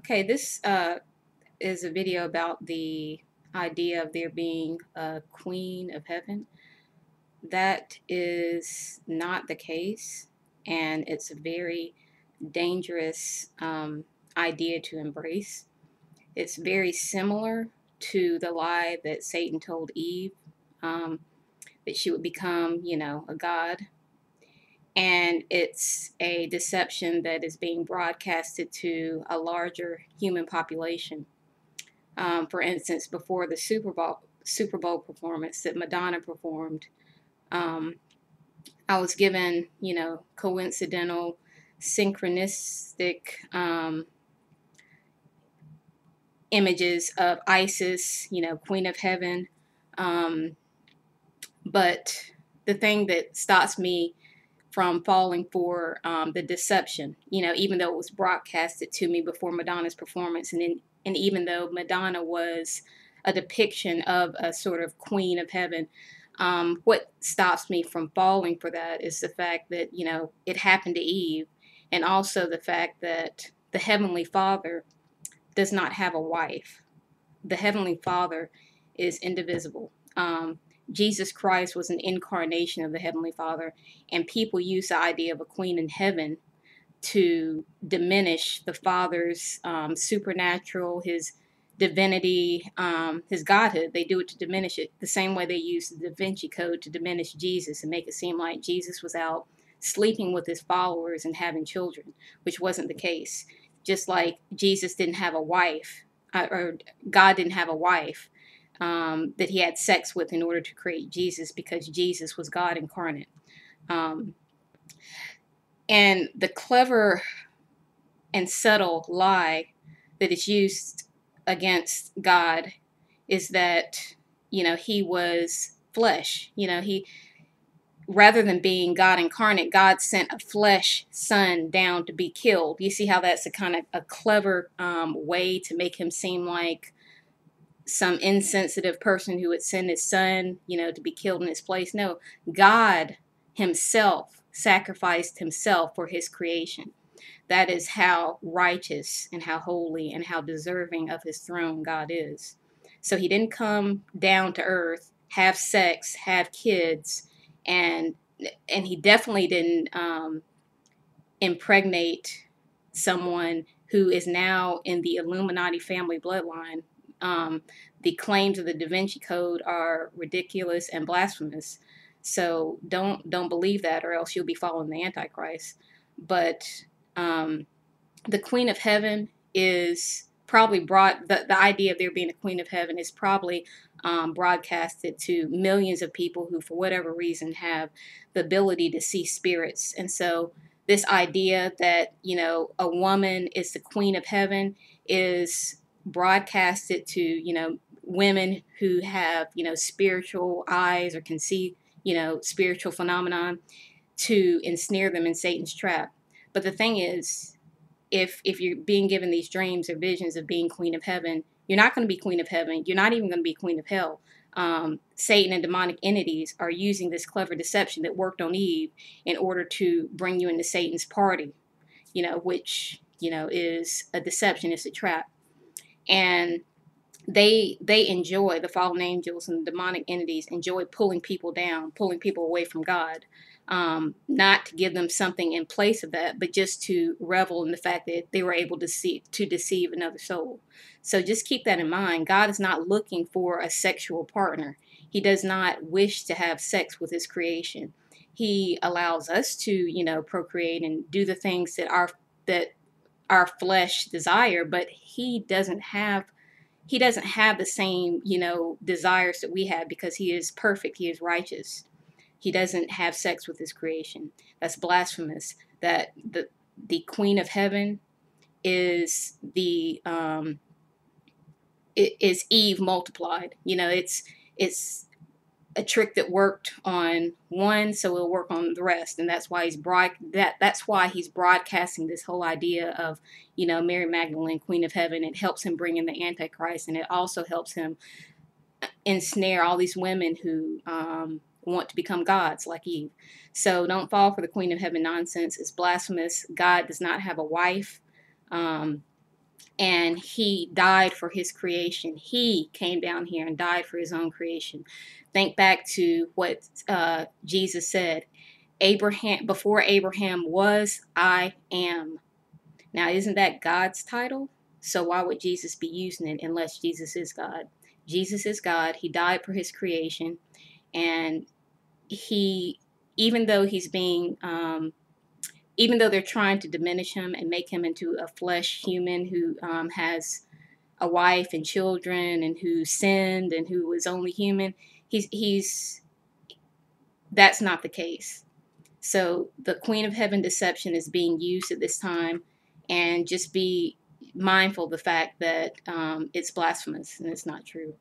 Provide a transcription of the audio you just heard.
Okay, this is a video about the idea of there being a queen of heaven. That is not the case, and it's a very dangerous idea to embrace. It's very similar to the lie that Satan told Eve, um, that she would become, a god. And it's a deception that is being broadcasted to a larger human population. For instance, before the Super Bowl performance that Madonna performed, um, I was given, coincidental, synchronistic images of Isis, Queen of Heaven. Um, but the thing that stops me from falling for the deception, even though it was broadcasted to me before Madonna's performance, and even though Madonna was a depiction of a sort of queen of heaven, what stops me from falling for that is the fact that it happened to Eve, and also the fact that the Heavenly Father does not have a wife. The Heavenly Father is indivisible. Jesus Christ was an incarnation of the Heavenly Father, and people use the idea of a queen in heaven to diminish the Father's supernatural, his divinity, his godhood. They do it to diminish it the same way they use the Da Vinci Code to diminish Jesus and make it seem like Jesus was out sleeping with his followers and having children, which wasn't the case. Just like Jesus didn't have a wife, or God didn't have a wife that he had sex with in order to create Jesus, because Jesus was God incarnate. Um, and the clever and subtle lie that is used against God is that, he was flesh. He, rather than being God incarnate, God sent a flesh son down to be killed. You see how that's a kind of a clever way to make him seem like some insensitive person who would send his son, to be killed in his place. No, God himself sacrificed himself for his creation. That is how righteous and how holy and how deserving of his throne God is. So he didn't come down to earth, have sex, have kids, and he definitely didn't impregnate someone who is now in the Illuminati family bloodline. The claims of the Da Vinci Code are ridiculous and blasphemous. So don't believe that, or else you'll be following the Antichrist. But the Queen of Heaven is probably the idea of there being a Queen of Heaven is probably broadcasted to millions of people who, for whatever reason, have the ability to see spirits. And so this idea that, a woman is the Queen of Heaven is broadcasted to, women who have, spiritual eyes or can see, spiritual phenomenon, to ensnare them in Satan's trap. But the thing is, if you're being given these dreams or visions of being Queen of Heaven, you're not going to be Queen of Heaven. You're not even going to be Queen of Hell. Satan and demonic entities are using this clever deception that worked on Eve in order to bring you into Satan's party, which, is a deception, it's a trap. And they enjoy, the fallen angels and the demonic entities enjoy pulling people down, pulling people away from God. Not to give them something in place of that, but just to revel in the fact that they were able to deceive another soul. So just keep that in mind. God is not looking for a sexual partner. He does not wish to have sex with his creation. He allows us to, procreate and do the things that our flesh desire, but he doesn't have the same, desires that we have, because he is perfect. He is righteous. He doesn't have sex with his creation. That's blasphemous. That the Queen of Heaven is is Eve multiplied. It's a trick that worked on one, so it'll work on the rest, and that's why he's broadcasting this whole idea of, Mary Magdalene, Queen of Heaven. It helps him bring in the Antichrist, and it also helps him ensnare all these women who want to become gods like Eve. So don't fall for the Queen of Heaven nonsense. It's blasphemous. God does not have a wife. and he died for his creation. He came down here and died for his own creation. Think back to what Jesus said. Abraham, before Abraham was, I am. Now, isn't that God's title? So why would Jesus be using it unless Jesus is God? Jesus is God. He died for his creation. And he, even though he's being, even though they're trying to diminish him and make him into a flesh human who has a wife and children and who sinned and who was only human, he's that's not the case. So the Queen of Heaven deception is being used at this time, and just be mindful of the fact that it's blasphemous and it's not true.